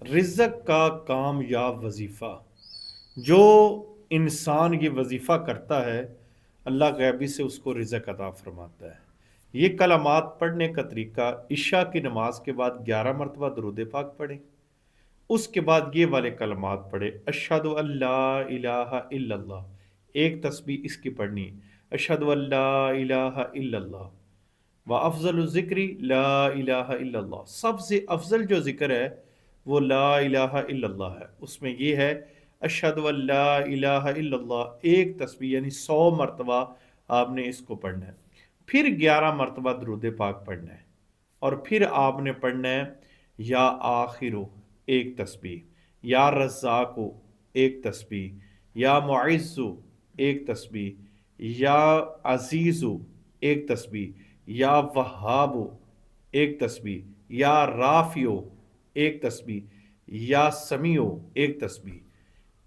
رزق کا کامیاب وظیفہ جو انسان یہ وظیفہ کرتا ہے، اللہ غیبی سے اس کو رزق عطا فرماتا ہے۔ یہ کلمات پڑھنے کا طریقہ: عشاء کی نماز کے بعد 11 مرتبہ درود پاک پڑھیں، اس کے بعد یہ والے کلمات پڑھے: اشہد ان لا الہ الا اللہ، ایک تسبیح اس کی پڑھنی: اشہد ان لا الہ الا اللہ، و افضل الذکر لا الہ الا اللہ، سب سے افضل جو ذکر ہے وہ لا الہ الا اللہ ہے۔ اس میں یہ ہے اشہد ان لا الہ الا اللہ، ایک تسبیح یعنی 100 مرتبہ آپ نے اس کو پڑھنا ہے، پھر 11 مرتبہ درود پاک پڑھنا ہے، اور پھر آپ نے پڑھنا ہے یا آخرو، ایک تسبیح، یا رزاقو، ایک تسبیح، یا معزو، ایک تسبیح، یا عزیزو، ایک تسبیح، یا وہابو، ایک تسبیح، یا رافیو، ایک تسبیح، یا سمیعو، ایک تسبیح۔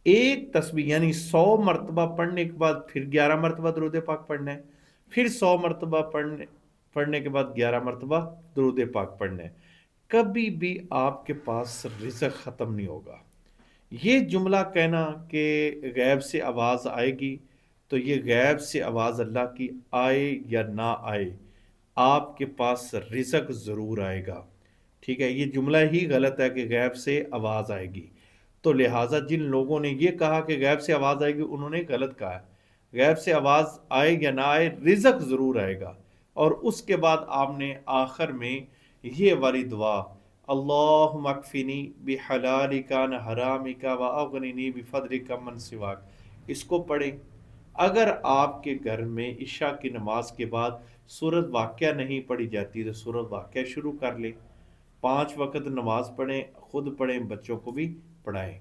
ایک تسبیح یعنی 100 مرتبہ پڑھنے کے بعد پھر 11 مرتبہ درود پاک پڑھنا ہے، پھر 100 مرتبہ پڑھنے کے بعد 11 مرتبہ درود پاک پڑھنا ہے۔ کبھی بھی آپ کے پاس رزق ختم نہیں ہوگا۔ یہ جملہ کہنا کہ غیب سے آواز آئے گی، تو یہ غیب سے آواز اللہ کی آئے یا نہ آئے، آپ کے پاس رزق ضرور آئے گا۔ ٹھیک ہے، یہ جملہ ہی غلط ہے کہ غیب سے آواز آئے گی، تو لہٰذا جن لوگوں نے یہ کہا کہ غیب سے آواز آئے گی، انہوں نے غلط کہا ہے۔ غیب سے آواز آئے یا نہ آئے، رزق ضرور آئے گا۔ اور اس کے بعد آپ نے آخر میں یہ والی دعا: اللہم اکفنی بحلالک عن حرامک واغننی بفضلک من سواک، اس کو پڑھیں۔ اگر آپ کے گھر میں عشاء کی نماز کے بعد سورۃ واقعہ نہیں پڑھی جاتی تو سورۃ واقعہ شروع کر لیں۔ 5 وقت نماز پڑھیں، خود پڑھیں، بچوں کو بھی پڑھائیں۔